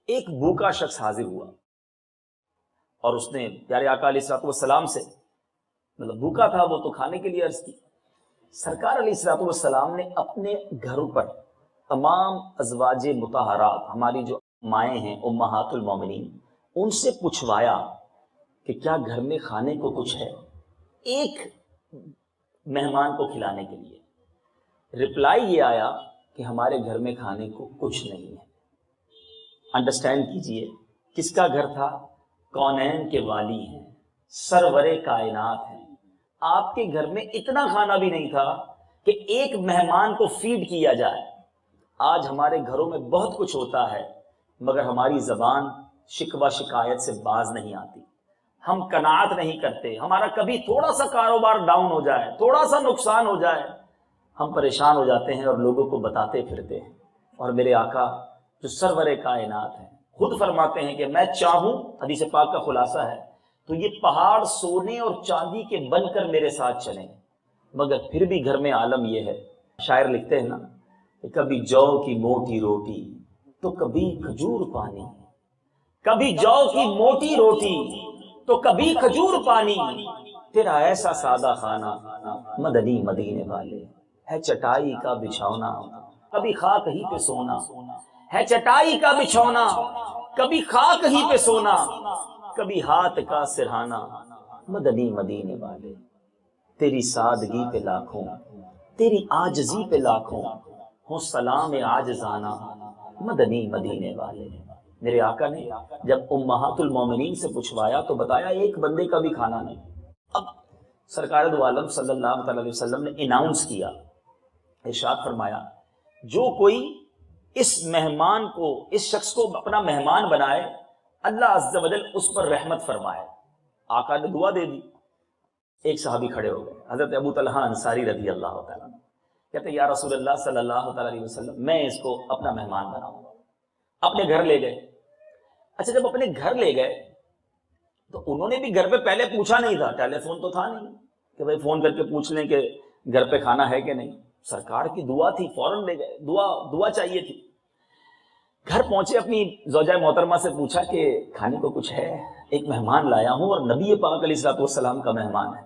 ایک بھوکا شخص حاضر ہوا اور اس نے پیارے آقا علیہ الصلوۃ والسلام سے، مطلب بھوکا تھا وہ تو کھانے کے لیے عرض کی۔ سرکار علیہ الصلوۃ والسلام نے اپنے گھروں پر تمام ازواج مطہرات، ہماری جو مائیں ہیں امہات المومنین، ان سے پوچھوایا کہ کیا گھر میں کھانے کو کچھ ہے ایک مہمان کو کھلانے کے لیے۔ رپلائی یہ آیا کہ ہمارے گھر میں کھانے کو کچھ نہیں ہے۔ انڈرسٹینڈ کیجئے کس کا گھر تھا؟ کونین کے والی ہیں، سرور کائنات ہیں۔ آپ کے گھر میں اتنا کھانا بھی نہیں تھا کہ ایک مہمان کو فیڈ کیا جائے۔ آج ہمارے گھروں میں بہت کچھ ہوتا ہے مگر ہماری زبان شکوہ شکایت سے باز نہیں آتی، ہم قناعت نہیں کرتے۔ ہمارا کبھی تھوڑا سا کاروبار ڈاؤن ہو جائے، تھوڑا سا نقصان ہو جائے، ہم پریشان ہو جاتے ہیں اور لوگوں کو بتاتے پھرتے ہیں۔ اور میرے آقا جو سرور کائنات ہیں خود فرماتے ہیں کہ میں چاہوں، حدیث پاک کا خلاصہ ہے، تو یہ پہاڑ سونے اور چاندی کے بن کر میرے ساتھ چلیں، مگر پھر بھی گھر میں عالم یہ ہے۔ شاعر لکھتے ہیں نا کہ کبھی جو کی موٹی روٹی تو کبھی کھجور پانی، کبھی جو کی موٹی روٹی تو کبھی کھجور پانی، تیرا ایسا سادہ کھانا مدنی مدینے والے، ہے چٹائی کا بچھونا کبھی خاک ہی پہ سونا، ہے چٹائی کا بچھونا کبھی خاک ہی پہ سونا، کبھی ہاتھ کا سرہانا مدنی مدینے والے، تیری سادگی پہ لاکھوں، تیری عاجزی پہ لاکھوں، ہو سلام عاجزانہ مدنی مدینے والے۔ میرے آقا نے جب امہات المومنین سے پوچھوایا تو بتایا ایک بندے کا بھی کھانا نہیں۔ اب سرکار دو عالم صلی اللہ تعالی علیہ وسلم نے اناؤنس کیا، ارشاد فرمایا جو کوئی اس مہمان کو، اس شخص کو اپنا مہمان بنائے، اللہ عز و جل اس پر رحمت فرمائے۔ آقا نے دعا دے دی۔ ایک صحابی کھڑے ہو گئے، حضرت ابو طلحہ انصاری رضی اللہ تعالیٰ عنہ، کہتے یا رسول اللہ صلی اللہ تعالیٰ علیہ وسلم میں اس کو اپنا مہمان بناؤں گا۔ اپنے گھر لے گئے۔ اچھا جب اپنے گھر لے گئے تو انہوں نے بھی گھر پہ پہلے پوچھا نہیں تھا، ٹیلی فون تو تھا نہیں کہ بھائی فون کر کے پوچھ لیں کہ گھر پہ کھانا ہے کہ نہیں۔ سرکار کی دعا تھی، فوراً لے گئے، دعا چاہیے تھی۔ گھر پہنچے، اپنی زوجہ محترمہ سے پوچھا کہ کھانے کو کچھ ہے، ایک مہمان لایا ہوں اور نبی پاک علیہ الصلوۃ والسلام کا مہمان ہے۔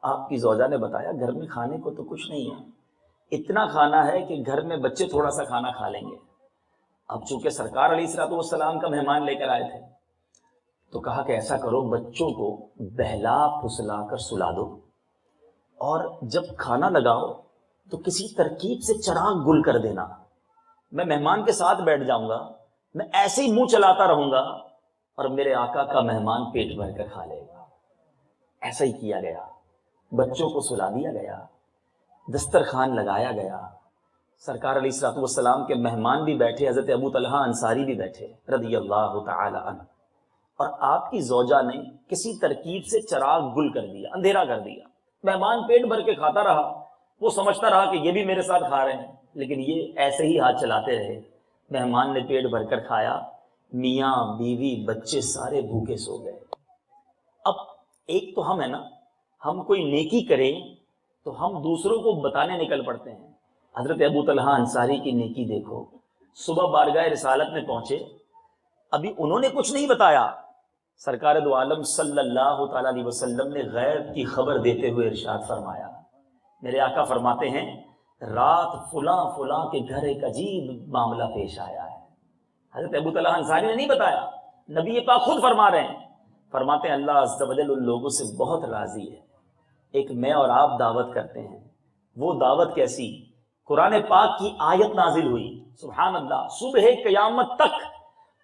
آپ کی زوجہ نے بتایا گھر میں کھانے کو تو کچھ نہیں ہے، اتنا کھانا ہے کہ گھر میں بچے تھوڑا سا کھانا کھا لیں گے۔ اب چونکہ سرکار علیہ الصلوۃ والسلام کا مہمان لے کر آئے تھے تو کہا کہ ایسا کرو بچوں کو بہلا پھسلا کر سلا دو، اور جب کھانا لگاؤ تو کسی ترکیب سے چراغ گل کر دینا، میں مہمان کے ساتھ بیٹھ جاؤں گا، میں ایسے ہی منہ چلاتا رہوں گا اور میرے آقا کا مہمان پیٹ بھر کر کھا لے گا۔ ایسا ہی کیا گیا، بچوں کو سلا دیا گیا، دسترخوان لگایا گیا، سرکار علیہ الصلوۃ والسلام کے مہمان بھی بیٹھے، حضرت ابو طلحہ انصاری بھی بیٹھے رضی اللہ تعالی عنہ، اور آپ کی زوجہ نے کسی ترکیب سے چراغ گل کر دیا، اندھیرا کر دیا۔ مہمان پیٹ بھر کے کھاتا رہا، وہ سمجھتا رہا کہ یہ بھی میرے ساتھ کھا رہے ہیں، لیکن یہ ایسے ہی ہاتھ چلاتے رہے۔ مہمان نے پیٹ بھر کر کھایا، میاں بیوی بچے سارے بھوکے سو گئے۔ اب ایک تو ہم ہے نا، ہم کوئی نیکی کریں تو ہم دوسروں کو بتانے نکل پڑتے ہیں۔ حضرت ابو طلحہ انصاری کی نیکی دیکھو، صبح بارگاہ رسالت میں پہنچے، ابھی انہوں نے کچھ نہیں بتایا، سرکار دو عالم صلی اللہ تعالی علیہ وسلم نے غیب کی خبر دیتے ہوئے ارشاد فرمایا۔ میرے آقا فرماتے ہیں رات فلاں فلاں کے گھر ایک عجیب معاملہ پیش آیا ہے۔ حضرت ابو طلحہ انصاری نے نہیں بتایا، نبی پاک خود فرما رہے ہیں، فرماتے ہیں اللہ عز و جل ان لوگوں سے بہت راضی ہے۔ ایک میں اور آپ دعوت کرتے ہیں، وہ دعوت کیسی؟ قرآن پاک کی آیت نازل ہوئی، سبحان اللہ، صبح قیامت تک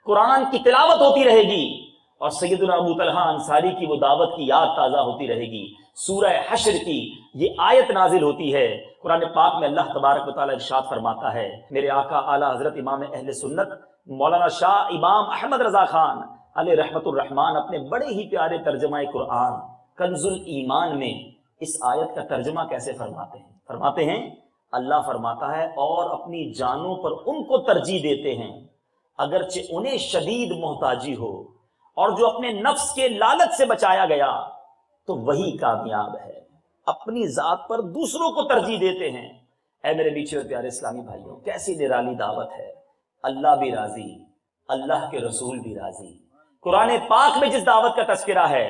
قرآن کی تلاوت ہوتی رہے گی اور سیدنا ابو طلحہ انصاری کی وہ دعوت کی یاد تازہ ہوتی رہے گی۔ سورہ حشر کی یہ آیت نازل ہوتی ہے، قرآن پاک میں اللہ تبارک و تعالی ارشاد فرماتا ہے، میرے آقا اعلیٰ حضرت امام اہل سنت مولانا شاہ امام احمد رضا خان علیہ رحمت الرحمان اپنے بڑے ہی پیارے ترجمہ قرآن کنز الایمان میں اس آیت کا ترجمہ کیسے فرماتے ہیں؟ فرماتے ہیں اللہ فرماتا ہے اور اپنی جانوں پر ان کو ترجیح دیتے ہیں اگرچہ انہیں شدید محتاجی ہو، اور جو اپنے نفس کے لالچ سے بچایا گیا تو وہی کامیاب ہے۔ اپنی ذات پر دوسروں کو ترجیح دیتے ہیں۔ اے میرے میٹھے اور پیارے اسلامی بھائیوں، کیسی نرالی دعوت ہے، اللہ بھی راضی، اللہ کے رسول بھی راضی۔ قرآن پاک میں جس دعوت کا تذکرہ ہے،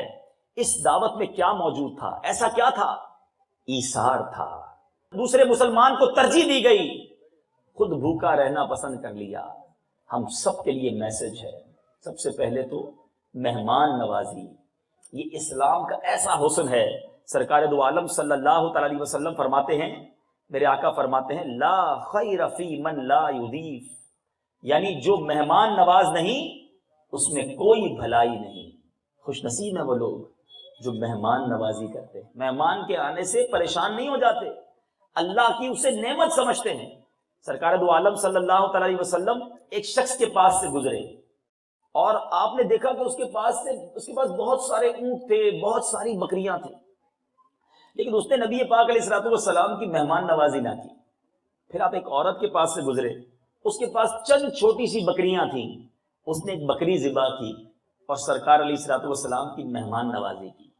اس دعوت میں کیا موجود تھا؟ ایسا کیا تھا؟ ایثار تھا، دوسرے مسلمان کو ترجیح دی گئی، خود بھوکا رہنا پسند کر لیا۔ ہم سب کے لیے میسج ہے، سب سے پہلے تو مہمان نوازی، یہ اسلام کا ایسا حسن ہے۔ سرکار دو عالم صلی اللہ تعالی علیہ وسلم فرماتے ہیں، میرے آقا فرماتے ہیں، لا خیر فی من لا یضیف، یعنی جو مہمان نواز نہیں اس میں کوئی بھلائی نہیں۔ خوش نصیب ہیں وہ لوگ جو مہمان نوازی کرتے ہیں، مہمان کے آنے سے پریشان نہیں ہو جاتے، اللہ کی اسے نعمت سمجھتے ہیں۔ سرکار دو عالم صلی اللہ تعالی علیہ وسلم ایک شخص کے پاس سے گزرے اور آپ نے دیکھا کہ اس کے پاس بہت سارے اونٹ تھے، بہت ساری بکریاں تھیں، لیکن اس نے نبی پاک علیہ الصلوۃ والسلام کی مہمان نوازی نہ کی۔ پھر آپ ایک عورت کے پاس سے گزرے، اس کے پاس چند چھوٹی سی بکریاں تھیں، اس نے ایک بکری ذبح کی اور سرکار علیہ الصلوۃ والسلام کی مہمان نوازی کی۔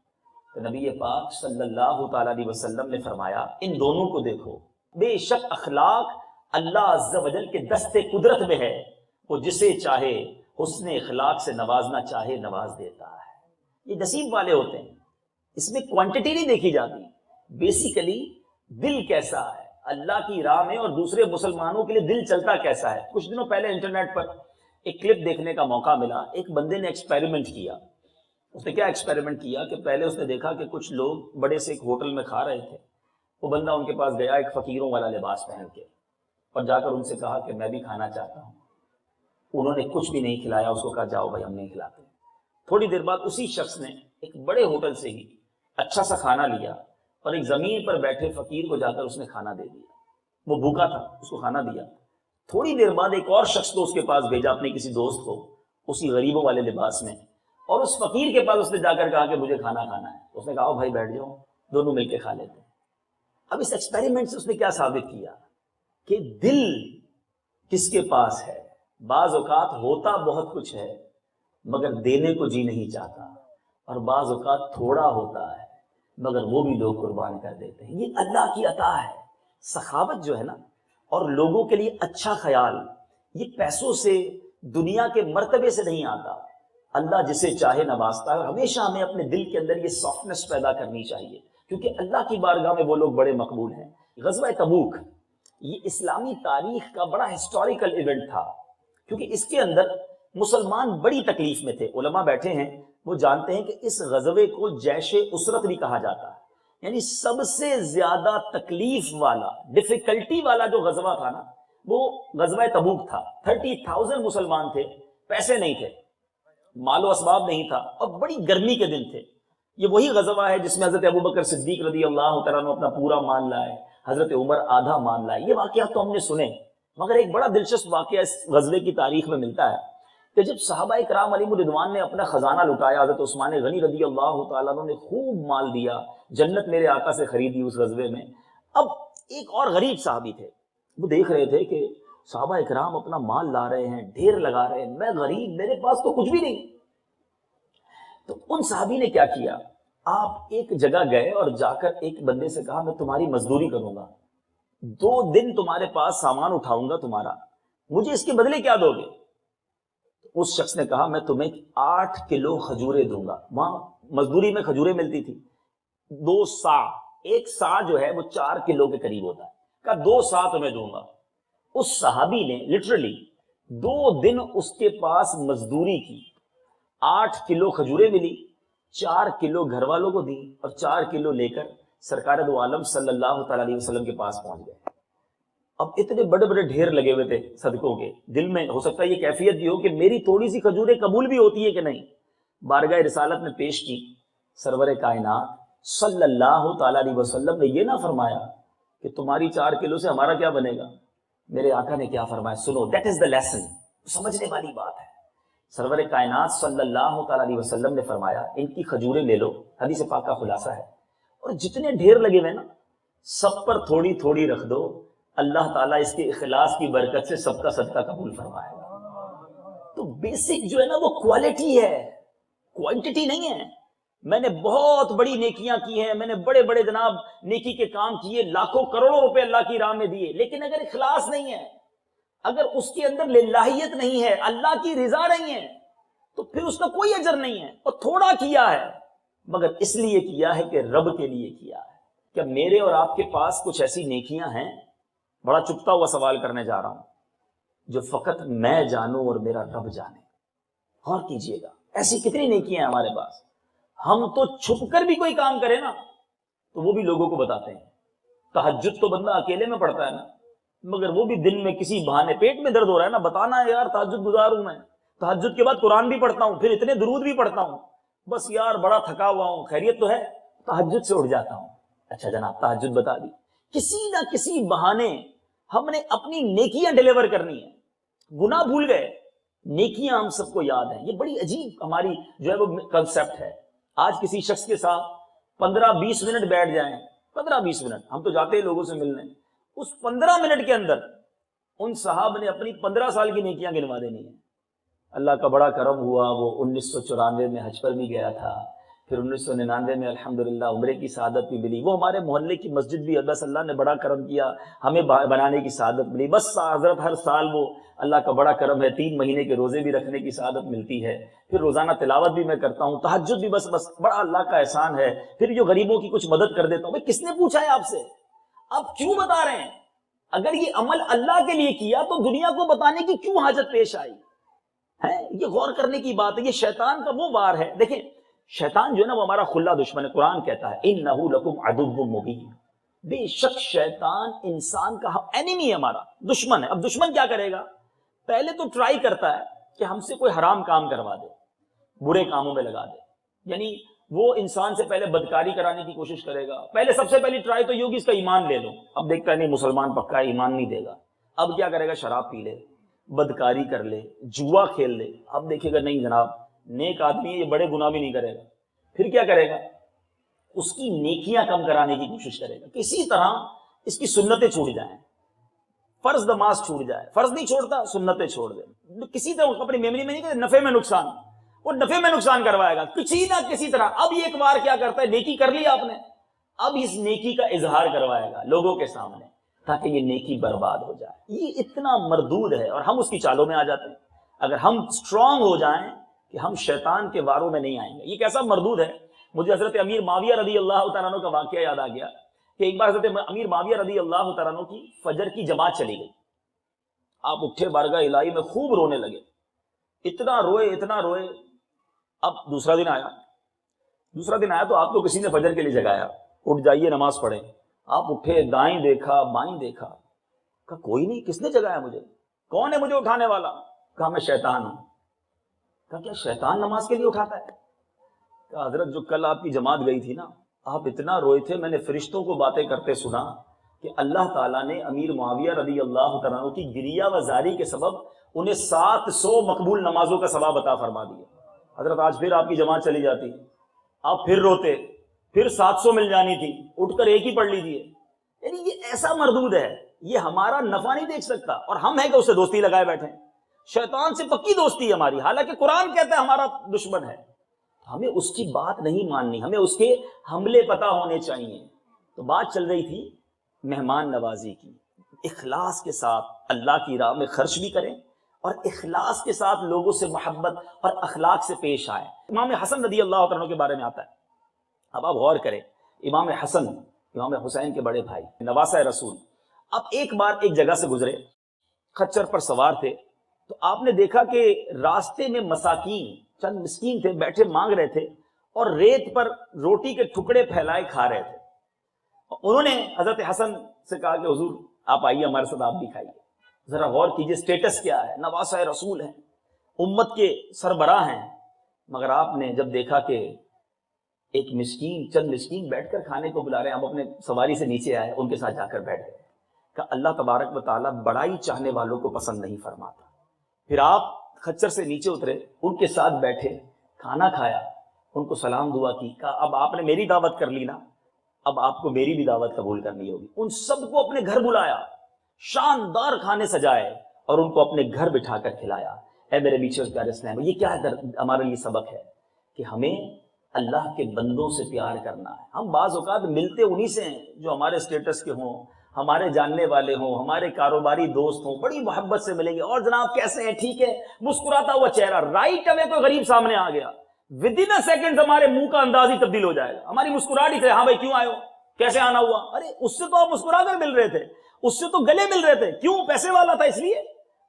تو نبی پاک صلی اللہ تعالی علیہ وسلم نے فرمایا، ان دونوں کو دیکھو، بے شک اخلاق اللہ عز و جل کے دست قدرت میں ہے، وہ جسے چاہے حسن اخلاق سے نوازنا چاہے نواز دیتا ہے۔ یہ نصیب والے ہوتے ہیں، اس میں کوانٹٹی نہیں دیکھی جاتی، بیسیکلی دل کیسا ہے اللہ کی راہ میں، اور دوسرے مسلمانوں کے لیے دل چلتا کیسا ہے۔ کچھ دنوں پہلے انٹرنیٹ پر ایک کلپ دیکھنے کا موقع ملا، ایک بندے نے ایکسپیریمنٹ کیا۔ اس نے کیا ایکسپیریمنٹ کیا کہ پہلے اس نے دیکھا کہ کچھ لوگ بڑے سے ایک ہوٹل میں کھا رہے تھے، وہ بندہ ان کے پاس گیا ایک فقیروں والا لباس پہن کے، اور جا کر ان سے کہا کہ میں بھی کھانا چاہتا ہوں۔ انہوں نے کچھ بھی نہیں کھلایا، اس کو کہا جاؤ بھائی ہم نہیں کھلاتے۔ تھوڑی دیر بعد اسی شخص نے ایک بڑے ہوٹل سے ہی اچھا سا کھانا لیا اور ایک زمین پر بیٹھے فقیر کو جا کر اس نے کھانا دے دیا، وہ بھوکا تھا، اس کو کھانا دیا۔ تھوڑی دیر بعد ایک اور شخص کو اس کے پاس بھیجا، اپنے کسی دوست کو، اسی غریبوں والے لباس میں، اور اس فقیر کے پاس اس نے جا کر کہا کہ مجھے کھانا کھانا ہے۔ اس نے کہا آؤ بھائی بیٹھ جاؤ، دونوں مل کے کھا لیتے ہیں۔ اب اس ایکسپیریمنٹ سے اس نے کیا ثابت کیا کہ دل کس کے پاس ہے؟ بعض اوقات ہوتا بہت کچھ ہے مگر دینے کو جی نہیں چاہتا، اور بعض اوقات تھوڑا ہوتا ہے مگر وہ بھی لوگ قربان کر دیتے ہیں۔ یہ اللہ کی عطا ہے۔ سخاوت جو ہے نا، اور لوگوں کے لیے اچھا خیال، یہ پیسوں سے، دنیا کے مرتبے سے نہیں آتا۔ اللہ جسے چاہے نوازتا ہے، اور ہمیشہ ہمیں اپنے دل کے اندر یہ سافٹنس پیدا کرنی چاہیے، کیونکہ اللہ کی بارگاہ میں وہ لوگ بڑے مقبول ہیں۔ غزوہ تبوک یہ اسلامی تاریخ کا بڑا ہسٹوریکل ایونٹ تھا، کیونکہ اس کے اندر مسلمان بڑی تکلیف میں تھے۔ علماء بیٹھے ہیں، وہ جانتے ہیں کہ اس غزوے کو جیش اسرت بھی کہا جاتا ہے، یعنی سب سے زیادہ تکلیف والا، ڈیفیکلٹی والا جو غزوہ تھا نا، وہ غزوہ تبوک تھا۔ 30,000 مسلمان تھے، پیسے نہیں تھے، مال و اسباب نہیں تھا، اور بڑی گرمی کے دن تھے۔ یہ وہی غزوہ ہے جس میں حضرت ابوبکر صدیق رضی اللہ تعالیٰ عنہ اپنا پورا مال لائے، حضرت عمر آدھا مال لائے۔ یہ واقعات تو ہم نے سنے، مگر ایک بڑا دلچسپ واقعہ اس غزوے کی تاریخ میں ملتا ہے کہ جب صحابہ کرام علیہم الرضوان نے اپنا خزانہ لٹایا، حضرت عثمان غنی رضی اللہ تعالیٰ عنہ نے خوب مال دیا، جنت میرے آقا سے خریدی اس غزوے میں۔ اب ایک اور غریب صحابی تھے، وہ دیکھ رہے تھے کہ صحابہ کرام اپنا مال لا رہے ہیں، ڈھیر لگا رہے ہیں، میں غریب، میرے پاس تو کچھ بھی نہیں۔ تو ان صحابی نے کیا کیا، آپ ایک جگہ گئے اور جا کر ایک بندے سے کہا میں تمہاری مزدوری کروں گا، 2 دن تمہارے پاس سامان اٹھاؤں گا تمہارا، مجھے اس کے بدلے کیا دو گے؟ اس شخص نے کہا میں تمہیں 8 کلو کھجوریں دوں گا۔ وہاں مزدوری میں کھجوریں ملتی تھی، 2 سا، ایک سا جو ہے وہ 4 کلو کے قریب ہوتا ہے، کہا 2 سا تمہیں دوں گا۔ اس صحابی نے لٹرلی 2 دن اس کے پاس مزدوری کی، 8 کلو کھجوریں ملی، 4 کلو گھر والوں کو دی، اور 4 کلو لے کر سرکار دو عالم صلی اللہ تعالی علیہ وسلم کے پاس پہنچ گئے۔ اب اتنے بڑے بڑے ڈھیر لگے ہوئے تھے صدقوں کے، دل میں ہو سکتا ہے یہ کیفیت بھی ہو کہ میری تھوڑی سی کھجوریں قبول بھی ہوتی ہے کہ نہیں۔ بارگاہ رسالت میں پیش کی، سرور کائنات صلی اللہ تعالی علیہ وسلم نے یہ نہ فرمایا کہ تمہاری 4 کلو سے ہمارا کیا بنے گا، میرے آقا نے کیا فرمایا، سنو، دیٹ از دا لیسن، سمجھنے والی بات ہے۔ سرور کائنات صلی اللہ تعالی علیہ وسلم نے فرمایا ان کی کھجوریں لے لو، حدیث پاک کا خلاصہ ہے، اور جتنے ڈھیر لگے ہوئے نا سب پر تھوڑی تھوڑی رکھ دو، اللہ تعالیٰ اس کے اخلاص کی برکت سے سب کا صدقہ قبول فرمائے گا۔ تو بیسک جو ہے نا وہ کوالٹی ہے، کوانٹٹی نہیں ہے۔ میں نے بہت بڑی نیکیاں کی ہیں، میں نے بڑے بڑے جناب نیکی کے کام کیے، لاکھوں کروڑوں روپے اللہ کی راہ میں دیے، لیکن اگر اخلاص نہیں ہے، اگر اس کے اندر للہیت نہیں ہے، اللہ کی رضا نہیں ہے، تو پھر اس کا کوئی اجر نہیں ہے، اور تھوڑا کیا ہے مگر اس لیے کیا ہے کہ رب کے لیے کیا ہے۔ کیا میرے اور آپ کے پاس کچھ ایسی نیکیاں ہیں؟ بڑا چپتا ہوا سوال کرنے جا رہا ہوں، جو فقط میں جانوں اور میرا رب جانے۔ غور کیجئے گا، ایسی کتنی نیکیاں ہیں ہمارے پاس۔ ہم تو چھپ کر بھی کوئی کام کرے نا تو وہ بھی لوگوں کو بتاتے ہیں۔ تہجد تو بندہ اکیلے میں پڑھتا ہے نا، مگر وہ بھی دن میں کسی بہانے، پیٹ میں درد ہو رہا ہے نا، بتانا ہے یار تہجد گزار ہوں میں، تہجد کے بعد قرآن بھی پڑھتا ہوں، پھر اتنے درود بھی پڑھتا ہوں، بس یار بڑا تھکا ہوا ہوں، خیریت تو ہے؟ تہجد سے اٹھ جاتا ہوں۔ اچھا جناب تہجد بتا دی، کسی نہ کسی بہانے ہم نے اپنی نیکیاں ڈیلیور کرنی ہے۔ گناہ بھول گئے، نیکیاں ہم سب کو یاد ہیں۔ یہ بڑی عجیب ہماری جو ہے وہ کنسپٹ ہے۔ آج کسی شخص کے ساتھ 15-20 منٹ بیٹھ جائیں، 15-20 منٹ، ہم تو جاتے ہیں لوگوں سے ملنے، اس 15 منٹ کے اندر ان صاحب نے اپنی 15 سال کی نیکیاں گنوا دینی ہیں۔ اللہ کا بڑا کرم ہوا، وہ 1994 میں حج پر بھی گیا تھا، پھر 1999 میں الحمدللہ عمرے کی سعادت بھی ملی، وہ ہمارے محلے کی مسجد بھی بس اللہ نے بڑا کرم کیا، ہمیں بنانے کی سعادت ملی، بس حضرت ہر سال وہ اللہ کا بڑا کرم ہے 3 مہینے کے روزے بھی رکھنے کی سعادت ملتی ہے، پھر روزانہ تلاوت بھی میں کرتا ہوں، تہجد بھی بس بڑا اللہ کا احسان ہے، پھر جو غریبوں کی کچھ مدد کر دیتا ہوں۔ بھئی کس نے پوچھا ہے آپ سے؟ آپ کیوں بتا رہے ہیں؟ اگر یہ عمل اللہ کے لیے کیا تو دنیا کو بتانے کی کیوں حاجت پیش آئی ہے؟ یہ غور کرنے کی بات ہے۔ یہ شیطان کا وہ وار ہے۔ دیکھیں شیطان جو ہے نا وہ ہمارا کھلا دشمن ہے۔ قرآن کہتا ہے اِنَّهُ لَكُمْ عَدُوٌّ مُبِينٌ، بے شک شیطان انسان کا اینیمی ہے، ہمارا دشمن ہے۔ اب دشمن کیا کرے گا؟ پہلے تو ٹرائی کرتا ہے کہ ہم سے کوئی حرام کام کروا دے، برے کاموں میں لگا دے، یعنی وہ انسان سے پہلے بدکاری کرانے کی کوشش کرے گا۔ پہلے سب سے پہلی ٹرائی تو یہ ہوگی اس کا ایمان لے لو، اب دیکھتا ہے نہیں مسلمان پکا ہے، ایمان نہیں دے گا، اب کیا کرے گا؟ شراب پی لے، بدکاری کر لے، جوا کھیل لے، اب دیکھے گا نہیں جناب نیک آدمی ہے، یہ بڑے گناہ بھی نہیں کرے گا۔ پھر کیا کرے گا؟ اس کی نیکیاں کم کرانے کی کوشش کرے گا، کسی طرح اس کی سنتیں چھوٹ جائیں، فرض نماز چھوٹ جائے، فرض نہیں چھوڑتا سنتیں چھوڑ دے، کسی طرح اپنی میموری میں نہیں کہ نفع میں نقصان، وہ نفع میں نقصان کروائے گا کسی نہ کسی طرح۔ اب یہ ایک بار کیا کرتا ہے، نیکی کر لی آپ نے، اب اس نیکی کا اظہار کروائے گا لوگوں کے سامنے تاکہ یہ نیکی برباد ہو جائے۔ یہ اتنا مردود ہے اور ہم اس کی چالوں میں آ جاتے ہیں۔ اگر ہم اسٹرانگ ہو جائیں کہ ہم شیطان کے واروں میں نہیں آئیں گے۔ یہ کیسا مردود ہے؟ مجھے حضرت امیر معاویہ رضی اللہ تعالیٰ عنہ کا واقعہ یاد آ گیا کہ ایک بار حضرت امیر معاویہ رضی اللہ تعالیٰ عنہ کی فجر کی جماعت چلی گئی، آپ اٹھے بارگاہ الہی میں خوب رونے لگے، اتنا روئے۔ اب دوسرا دن آیا تو آپ کو کسی نے فجر کے لیے جگایا، اٹھ جائیے نماز پڑھیں۔ آپ اٹھے، دائیں دیکھا بائیں دیکھا، کہا کوئی نہیں، کس نے جگایا مجھے؟ کون ہے مجھے اٹھانے والا؟ کہا میں شیطان ہوں۔ کہا کیا شیطان نماز کے لیے اٹھاتا ہے؟ کہا حضرت جو کل آپ کی جماعت گئی تھی نا، آپ اتنا روئے تھے، میں نے فرشتوں کو باتیں کرتے سنا کہ اللہ تعالیٰ نے امیر معاویہ رضی اللہ تعالیٰ عنہ کی گریہ و زاری کے سبب انہیں 700 مقبول نمازوں کا ثواب عطا فرما دیا۔ حضرت آج پھر آپ کی جماعت چلی جاتی، آپ پھر روتے، پھر 700 مل جانی تھی، اٹھ کر ایک ہی پڑھ لیجئے۔ یعنی یہ ایسا مردود ہے، یہ ہمارا نفع نہیں دیکھ سکتا، اور ہم ہیں کہ اسے دوستی لگائے بیٹھے ہیں۔ شیطان سے پکی دوستی ہے ہماری، حالانکہ قرآن کہتا ہے ہمارا دشمن ہے، ہمیں اس کی بات نہیں ماننی، ہمیں اس کے حملے پتہ ہونے چاہیے۔ تو بات چل رہی تھی مہمان نوازی کی، اخلاص کے ساتھ اللہ کی راہ میں خرچ بھی کریں اور اخلاص کے ساتھ لوگوں سے محبت اور اخلاق سے پیش آئیں۔ امام حسن رضی اللہ عنہ کے بارے میں آتا ہے، اب آپ غور کریں، امام حسن امام حسین کے بڑے بھائی، نواسہ رسول، اب ایک بار ایک جگہ سے گزرے، خچر پر سوار تھے، تو آپ نے دیکھا کہ راستے میں مساکین، چند مسکین تھے، بیٹھے مانگ رہے تھے اور ریت پر روٹی کے ٹکڑے پھیلائے کھا رہے تھے۔ انہوں نے حضرت حسن سے کہا کہ حضور آپ آئیے ہمارے ساتھ، آپ بھی کھائیے۔ ذرا غور کیجئے سٹیٹس کیا ہے، نواسہ رسول ہیں، امت کے سربراہ ہیں، مگر آپ نے جب دیکھا کہ ایک مسکین، چند مسکین بیٹھ کر کھانے کو بلا رہے ہیں، ہم اپنے سواری سے نیچے آئے، ان کے ساتھ جا کر بیٹھ گئے کہ اللہ تبارک و تعالیٰ بڑائی چاہنے والوں کو پسند نہیں فرماتا۔ پھر آپ خچر سے نیچے اترے، ان کے ساتھ بیٹھے، کھانا کھایا، ان کو سلام دعا کی، کہا اب آپ نے میری دعوت کر لی نا، اب آپ کو میری بھی دعوت قبول کرنی ہوگی۔ ان سب کو اپنے گھر بلایا، شاندار کھانے سجائے اور ان کو اپنے گھر بٹھا کر کھلایا۔ اے میرے میٹھے پیارے اسلام، یہ کیا ہمارے لیے سبق ہے کہ ہمیں اللہ کے بندوں سے پیار کرنا ہے۔ ہم بعض اوقات ملتے انہی سے ہیں جو ہمارے سٹیٹس کے ہوں، ہمارے جاننے والے ہوں، ہمارے کاروباری دوست ہوں، بڑی محبت سے ملیں گے، اور جناب کیسے ہیں، ٹھیک ہے، مسکراتا ہوا چہرہ، رائٹ اوے کوئی غریب سامنے آ گیا، ود ان سیکنڈ ہمارے منہ کا انداز ہی تبدیل ہو جائے گا، ہماری مسکراہٹ ہی سے، ہاں بھائی کیوں آئے ہو، کیسے آنا ہوا، ارے اس سے تو آپ مسکرا کر مل رہے تھے، اس سے تو گلے مل رہے تھے، کیوں، پیسے والا تھا اس لیے،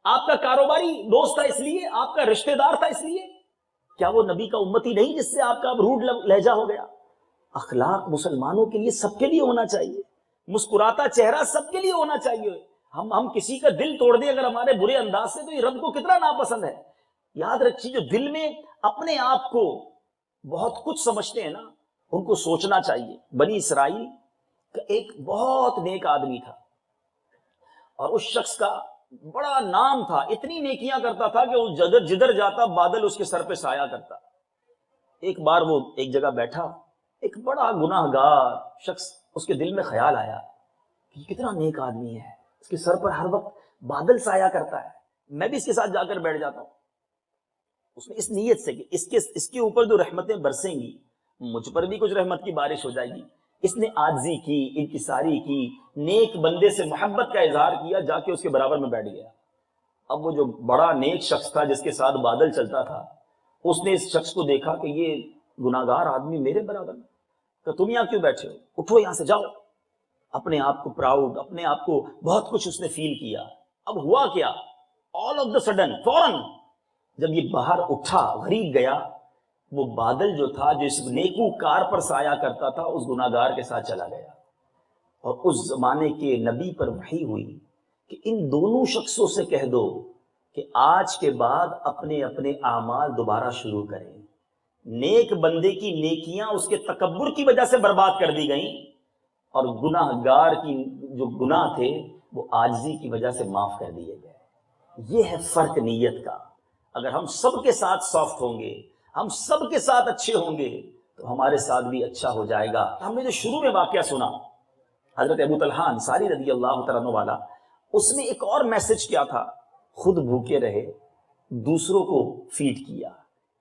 آپ کا کاروباری دوست تھا اس لیے، آپ کا رشتہ دار تھا اس لیے، کیا وہ نبی کا امتی نہیں جس سے آپ کا اب روڈ لہجہ ہو گیا؟ اخلاق مسلمانوں کے لیے سب کے لیے ہونا چاہیے، مسکراتا چہرہ سب کے لیے ہونا چاہیے، ہم کسی کا دل توڑ دیں اگر ہمارے برے انداز سے تو یہ رب کو کتنا ناپسند ہے۔ یاد رکھیے جو دل میں اپنے آپ کو بہت کچھ سمجھتے ہیں نا، ان کو سوچنا چاہیے۔ بنی اسرائیل کا ایک بہت نیک آدمی تھا، اور اس شخص کا بڑا نام تھا، اتنی نیکیاں کرتا تھا کہ وہ جدھر جاتا بادل اس کے سر پہ سایہ کرتا۔ ایک بار وہ ایک جگہ بیٹھا، ایک بڑا گناہ گار شخص، اس کے دل میں خیال آیا کہ یہ کتنا نیک آدمی ہے، اس کے سر پر ہر وقت بادل سایہ کرتا ہے، میں بھی اس کے ساتھ جا کر بیٹھ جاتا ہوں۔ اس نے اس نیت سے کہ اس کے اوپر جو رحمتیں برسیں گی مجھ پر بھی کچھ رحمت کی بارش ہو جائے گی، اس نے عاجزی کی، انکساری کی، نیک بندے سے محبت کا اظہار کیا، جا کے اس کے برابر میں بیٹھ گیا۔ اب وہ جو بڑا نیک شخص تھا جس کے ساتھ بادل چلتا تھا، اس نے اس شخص کو دیکھا کہ یہ گناہگار آدمی میرے برابر میں، کہ تم یہاں کیوں بیٹھے ہو، اٹھو یہاں سے، جاؤ۔ اپنے آپ کو پراؤڈ، اپنے آپ کو بہت کچھ اس نے فیل کیا۔ اب ہوا کیا، آل آف دا سڈن، فوراً جب یہ باہر اٹھا، غریب گیا، وہ بادل جو تھا جو اس نیکو کار پر سایہ کرتا تھا اس گناہگار کے ساتھ چلا گیا۔ اور اس زمانے کے نبی پر وحی ہوئی کہ ان دونوں شخصوں سے کہہ دو کہ آج کے بعد اپنے اپنے اعمال دوبارہ شروع کریں۔ نیک بندے کی نیکیاں اس کے تکبر کی وجہ سے برباد کر دی گئیں، اور گناہ گار کی جو گناہ تھے وہ عاجزی کی وجہ سے معاف کر دیے گئے۔ یہ ہے فرق نیت کا۔ اگر ہم سب کے ساتھ سافٹ ہوں گے، ہم سب کے ساتھ اچھے ہوں گے، تو ہمارے ساتھ بھی اچھا ہو جائے گا۔ ہم نے جو شروع میں واقعہ سنا حضرت ابو طلحہ انصاری رضی اللہ تعالیٰ عنہ والا، اس میں ایک اور میسج کیا تھا، خود بھوکے رہے، دوسروں کو فیڈ کیا۔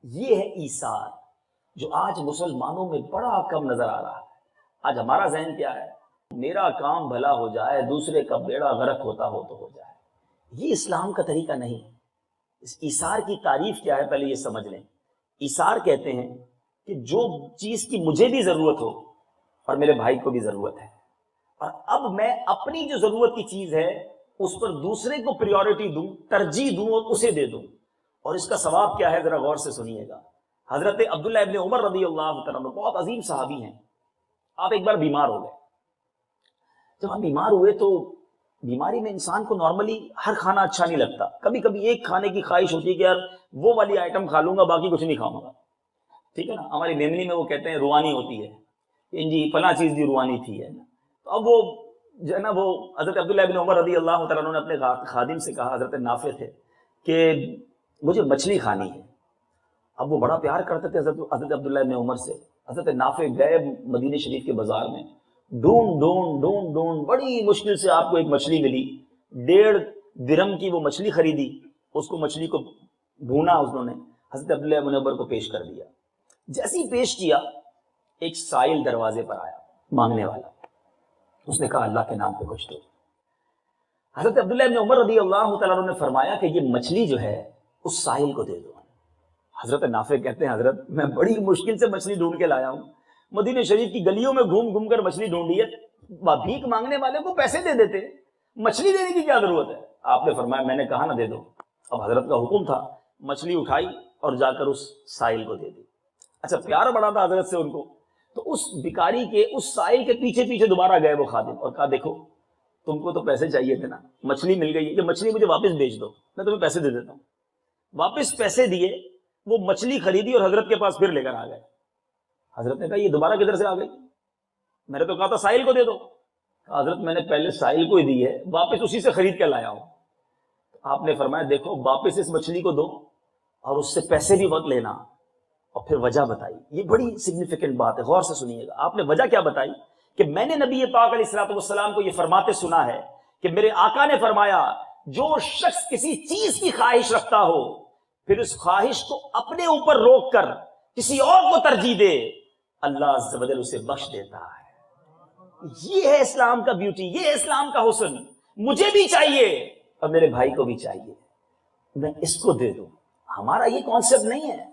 یہ ہے ایثار جو آج مسلمانوں میں بڑا کم نظر آ رہا ہے۔ آج ہمارا ذہن کیا ہے، میرا کام بھلا ہو جائے، دوسرے کا بیڑا غرق ہوتا ہو تو ہو جائے۔ یہ اسلام کا طریقہ نہیں۔ اس ایثار کی تعریف کیا ہے پہلے یہ سمجھ لیں۔ ایثار کہتے ہیں کہ جو چیز کی مجھے بھی ضرورت ہو اور میرے بھائی کو بھی ضرورت ہے، اور اب میں اپنی جو ضرورت کی چیز ہے اس پر دوسرے کو پریورٹی دوں، ترجیح دوں اور اسے دے دوں۔ اور اس کا ثواب کیا ہے ذرا غور سے سنیے گا۔ حضرت عبداللہ ابن عمر رضی اللہ تعالیٰ عنہ بہت عظیم صحابی ہیں۔ آپ ایک بار بیمار ہو گئے۔ جب ہم بیمار ہوئے تو بیماری میں انسان کو نارملی ہر کھانا اچھا نہیں لگتا، کبھی کبھی ایک کھانے کی خواہش ہوتی ہے کہ یار وہ والی آئٹم کھا لوں گا، باقی کچھ نہیں کھاؤں گا، ٹھیک ہے نا۔ ہماری میمنی میں وہ کہتے ہیں روانی ہوتی ہے کہ جی فلاں چیز بھی روانی تھی ہے نا۔ تو اب وہ جو ہے نا، وہ حضرت عبداللہ ابن عمر رضی اللہ تعالیٰ عنہ نے اپنے خادم سے کہا، حضرت نافع تھے، کہ مجھے مچھلی کھانی ہے۔ اب وہ بڑا پیار کرتے تھے حضرت عبداللہ ابن عمر سے۔ حضرت نافع گئے مدینہ شریف کے بازار میں، ڈھونڈ بڑی مشکل سے آپ کو ایک مچھلی ملی، 1.5 درہم کی وہ مچھلی خریدی، اس کو مچھلی کو بھونا انہوں نے، حضرت عبداللہ ابن عمر کو پیش کر دیا۔ جیسے ہی پیش کیا، ایک سائل دروازے پر آیا، مانگنے والا۔ اس نے کہا اللہ کے نام پہ کچھ دو۔ حضرت عبداللہ ابن عمر رضی اللہ تعالیٰ عنہ نے فرمایا کہ یہ مچھلی جو ہے اس سائل کو دے دو۔ حضرت نافع کہتے ہیں حضرت میں بڑی مشکل سے مچھلی ڈھونڈ کے لایا ہوں، مدینہ شریف کی گلیوں میں گھوم کر مچھلی ڈھونڈی ہے، بھیک مانگنے والے کو پیسے دے دیتے، مچھلی دینے کی کیا ضرورت ہے؟ آپ نے فرمایا میں نے کہا نہ دے دو۔ اب حضرت کا حکم تھا، مچھلی اٹھائی اور جا کر اس سائل کو دے دی۔ اچھا پیار بڑا تھا حضرت سے ان کو، تو اس بھکاری کے اس سائل کے پیچھے پیچھے دوبارہ گئے وہ خادم، اور کہا دیکھو تم کو تو پیسے چاہیے تھے نا، مچھلی مل گئی ہے، یہ مچھلی مجھے واپس بھیج دو، میں تمہیں پیسے دے دیتا ہوں۔ واپس پیسے دیے، وہ مچھلی خریدی اور حضرت کے پاس پھر لے کر آ گئے۔ حضرت نے کہا یہ دوبارہ کدھر سے آ گئی؟ میں نے تو کہا تھا سائل کو دے دو۔ حضرت میں نے پہلے سائل کو ہی دی ہے، واپس اسی سے خرید کے لایا ہوں۔ آپ نے فرمایا دیکھو واپس اس مچھلی کو دو اور اس سے پیسے بھی وقت لینا، اور پھر وجہ بتائی۔ یہ بڑی سگنیفیکنٹ بات ہے، غور سے سنیے گا۔ آپ نے وجہ کیا بتائی کہ میں نے نبی پاک علیہ الصلوۃ والسلام کو یہ فرماتے سنا ہے کہ میرے آقا نے فرمایا جو شخص کسی چیز کی خواہش رکھتا ہو پھر اس خواہش کو اپنے اوپر روک کر کسی اور کو ترجیح دے، اللہ عز و جل اسے بخش دیتا ہے۔ یہ ہے اسلام کا بیوٹی، یہ ہے اسلام کا حسن. مجھے بھی چاہیے اور میرے بھائی کو بھی چاہیے، میں اس کو دے دوں. ہمارا یہ کانسیپٹ نہیں ہے.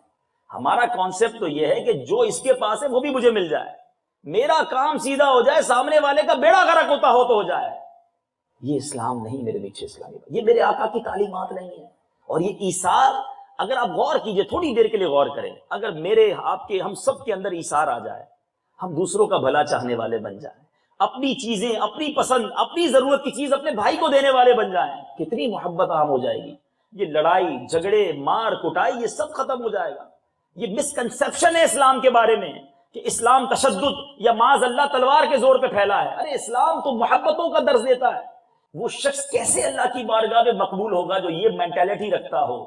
ہمارا کانسیپٹ تو یہ ہے کہ جو اس کے پاس ہے وہ بھی مجھے مل جائے، میرا کام سیدھا ہو جائے، سامنے والے کا بیڑا غرق ہوتا ہو تو ہو جائے. یہ اسلام نہیں میرے میٹھے اسلامی، یہ میرے آقا کی تعلیمات نہیں ہے. اور یہ ایثار، اگر آپ غور کیجئے، تھوڑی دیر کے لیے غور کریں، اگر میرے آپ کے ہم سب کے اندر ایثار آ جائے، ہم دوسروں کا بھلا چاہنے والے بن جائیں، اپنی چیزیں، اپنی پسند، اپنی ضرورت کی چیز اپنے بھائی کو دینے والے بن جائیں، کتنی محبت عام ہو جائے گی. یہ لڑائی جھگڑے مار کٹائی یہ سب ختم ہو جائے گا. یہ مسکنسیپشن ہے اسلام کے بارے میں کہ اسلام تشدد یا معاذ اللہ تلوار کے زور پہ پھیلا ہے. ارے اسلام تو محبتوں کا درس دیتا ہے. وہ شخص کیسے اللہ کی بارگاہ میں مقبول ہوگا جو یہ مینٹالٹی رکھتا ہو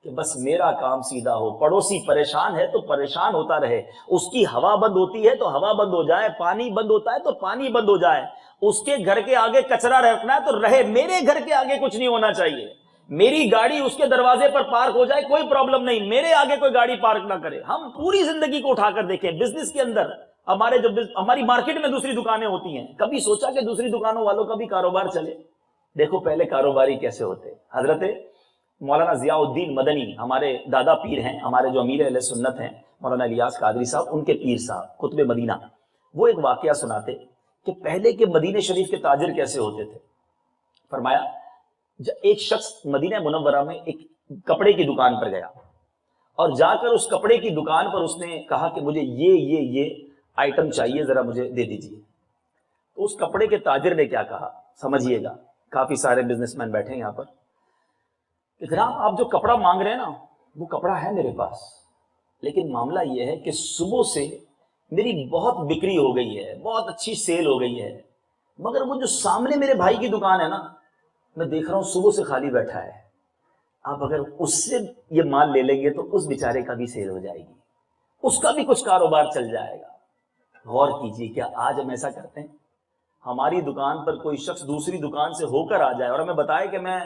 کہ بس میرا کام سیدھا ہو، پڑوسی پریشان ہے تو پریشان ہوتا رہے، اس کی ہوا بند ہوتی ہے تو ہوا بند ہو جائے، پانی بند ہوتا ہے تو پانی بند ہو جائے، اس کے گھر کے آگے کچرا رکھنا ہے تو رہے، میرے گھر کے آگے کچھ نہیں ہونا چاہیے. میری گاڑی اس کے دروازے پر پارک ہو جائے کوئی پرابلم نہیں، میرے آگے کوئی گاڑی پارک نہ کرے. ہم پوری زندگی کو اٹھا کر دیکھیں، بزنس کے اندر ہماری مارکیٹ میں دوسری دکانیں ہوتی ہیں، کبھی سوچا کہ دوسری دکانوں والوں کا بھی کاروبار چلے؟ دیکھو پہلے کاروباری کیسے ہوتے. حضرت مولانا ضیاء الدین مدنی ہمارے دادا پیر ہیں، ہمارے جو امیر اہل سنت ہیں مولانا الیاس قادری صاحب، ان کے پیر صاحب قطب مدینہ، وہ ایک واقعہ سناتے کہ پہلے کے مدینہ شریف کے تاجر کیسے ہوتے تھے. فرمایا ایک شخص مدینہ منورہ میں ایک کپڑے کی دکان پر گیا اور جا کر اس کپڑے کی دکان پر اس نے کہا کہ مجھے یہ آئٹم چاہیے، ذرا مجھے دے دیجیے. تو اس کپڑے کے تاجر نے کیا کہا، سمجھیے گا، کافی سارے بزنس مین بیٹھے ہیں یہاں پر، کہ جناب آپ جو کپڑا مانگ رہے ہیں نا وہ کپڑا ہے میرے پاس، لیکن معاملہ یہ ہے کہ صبح سے میری بہت بکری ہو گئی ہے، بہت اچھی سیل ہو گئی ہے، مگر وہ جو سامنے میرے بھائی کی دکان ہے نا، میں دیکھ رہا ہوں صبح سے خالی بیٹھا ہے. آپ اگر اس سے یہ مال لے لیں گے تو اس بیچارے کا بھی سیل ہو جائے گی، اس کا بھی کچھ کاروبار چل جائے گا. غور کیجیے، کیا آج ہم ایسا کرتے ہیں؟ ہماری دکان پر کوئی شخص دوسری دکان سے ہو کر آ جائے اور ہمیں بتائے کہ میں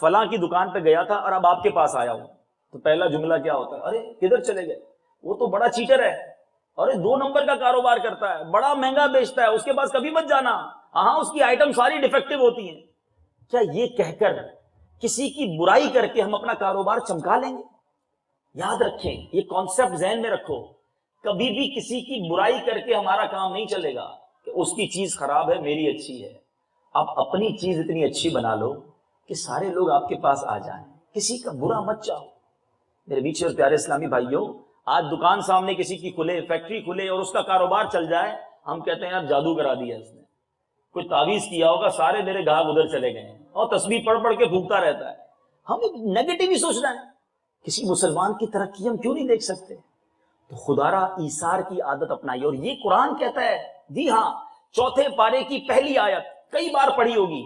فلاں کی دکان پہ گیا تھا اور اب آپ کے پاس آیا ہوں، تو پہلا جملہ کیا ہوتا ہے؟ ارے کدھر چلے گئے، وہ تو بڑا چیٹر ہے، ارے 2 نمبر کا کاروبار کرتا ہے، بڑا مہنگا بیچتا ہے، اس کے پاس کبھی مت جانا، ہاں اس کی آئٹم ساری ڈیفیکٹو ہوتی ہیں. کیا یہ کہہ کر کسی کی برائی کر کے ہم اپنا کاروبار چمکا لیں گے؟ یاد رکھیں، یہ کانسیپٹ ذہن میں رکھو، کبھی بھی کسی کی برائی کر کے ہمارا کام نہیں چلے گا کہ اس کی چیز خراب ہے میری اچھی ہے. آپ اپنی چیز اتنی اچھی بنا لو کہ سارے لوگ آپ کے پاس آ جائیں، کسی کا برا مت چاہو. میرے میٹھے اور پیارے اسلامی بھائیوں، آج دکان سامنے کسی کی کھلے، فیکٹری کھلے اور اس کا کاروبار چل جائے، ہم کہتے ہیں یار جادو کرا دیا اس نے، کوئی تعویذ کیا ہوگا، سارے میرے گاہک ادھر چلے گئے ہیں، اور تسبیح پڑھ پڑھ کے پھونکتا رہتا ہے. ہم نیگیٹو ہی سوچ رہے ہیں. کسی مسلمان کی ترقی ہم کیوں نہیں دیکھ سکتے؟ تو خدارا ایثار کی عادت اپنائیے. اور یہ قرآن کہتا ہے، جی ہاں، 4 پارے کی پہلی آیت، کئی بار پڑھی ہوگی.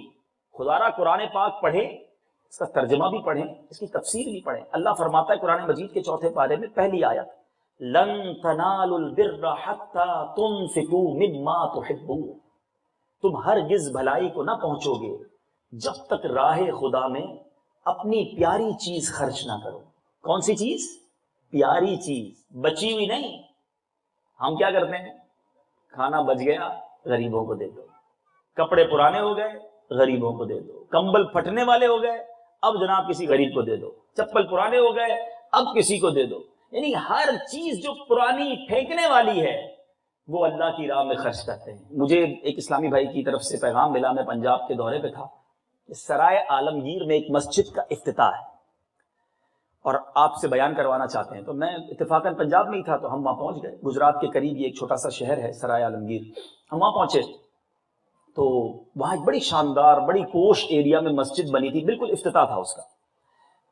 خدارا قرآن پاک پڑھیں، اس کا ترجمہ بھی پڑھیں، اس کی تفسیر بھی پڑھیں. اللہ فرماتا ہے قرآن مجید کے 4 پارے میں پہلی آیت، لن تنالوا البر حتى تنفقوا مما تحبون، تم ہرگز بھلائی کو نہ پہنچو گے جب تک راہ خدا میں اپنی پیاری چیز خرچ نہ کرو. کون سی چیز؟ پیاری چیز، بچی ہوئی نہیں. ہم کیا کرتے ہیں؟ کھانا بچ گیا غریبوں کو دے دو، کپڑے پرانے ہو گئے غریبوں کو دے دو، کمبل پھٹنے والے ہو گئے اب جناب کسی غریب کو دے دو، چپل پرانے ہو گئے اب کسی کو دے دو. یعنی ہر چیز جو پرانی پھینکنے والی ہے وہ اللہ کی راہ میں خرچ کرتے ہیں. مجھے ایک اسلامی بھائی کی طرف سے پیغام ملا، میں پنجاب کے دورے پہ تھا، سرائے عالمگیر میں ایک مسجد کا افتتاح ہے اور آپ سے بیان کروانا چاہتے ہیں. تو میں اتفاقاً پنجاب میں ہی تھا تو ہم وہاں پہنچ گئے. گجرات کے قریب یہ ایک چھوٹا سا شہر ہے سرائے عالمگیر. ہم وہاں پہنچے تو وہاں ایک بڑی شاندار بڑی پوش ایریا میں مسجد بنی تھی، بالکل افتتاح تھا اس کا.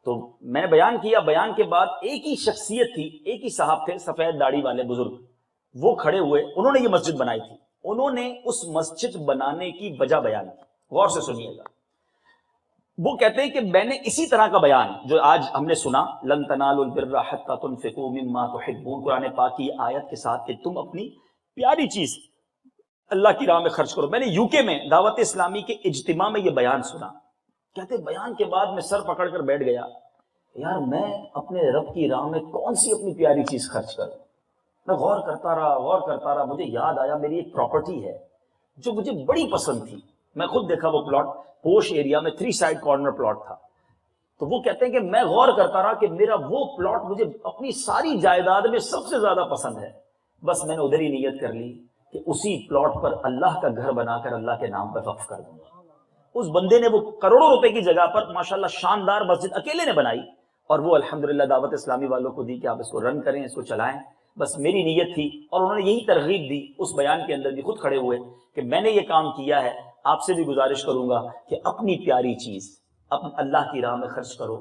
تو میں نے بیان کیا، بیان کے بعد ایک ہی شخصیت تھی، ایک ہی صاحب تھے سفید داڑھی والے بزرگ، وہ کھڑے ہوئے، انہوں نے یہ مسجد بنائی تھی. انہوں نے اس مسجد بنانے کی وجہ بیان کی، غور سے سنیے گا. وہ کہتے ہیں کہ میں نے اسی طرح کا بیان جو آج ہم نے سنا، لن تنالوا البر حتى تنفقوا مما تحبون، قرآن پاک کی آیت کے ساتھ کہ تم اپنی پیاری چیز اللہ کی راہ میں خرچ کرو. میں نے یو کے میں دعوت اسلامی کے اجتماع میں یہ بیان سنا. کہتے بیان کے بعد میں سر پکڑ کر بیٹھ گیا، یار میں اپنے رب کی راہ میں کون سی اپنی پیاری چیز خرچ کروں. میں غور کرتا رہا. مجھے یاد آیا میری ایک پراپرٹی ہے جو مجھے بڑی پسند تھی. میں خود دیکھا وہ پلاٹ پوش ایریا میں 3 سائڈ کارنر پلاٹ تھا. تو وہ کہتے ہیں کہ میں غور کرتا رہا کہ میرا وہ پلاٹ مجھے اپنی ساری جائیداد میں سب سے زیادہ پسند ہے. بس میں نے ادھر ہی نیت کر لی کہ اسی پلاٹ پر اللہ کا گھر بنا کر اللہ کے نام پہ وقف کر دوں گا. اس بندے نے وہ کروڑوں روپے کی جگہ پر ماشاءاللہ شاندار مسجد اکیلے نے بنائی اور وہ الحمدللہ دعوت اسلامی والوں کو دی کہ آپ اس کو رن کریں، اس کو چلائیں. بس میری نیت تھی اور انہوں نے یہی ترغیب دی. اس بیان کے اندر بھی خود کھڑے ہوئے کہ میں نے یہ کام کیا ہے. آپ سے بھی گزارش کروں گا کہ اپنی پیاری چیز اللہ کی راہ میں خرچ کرو.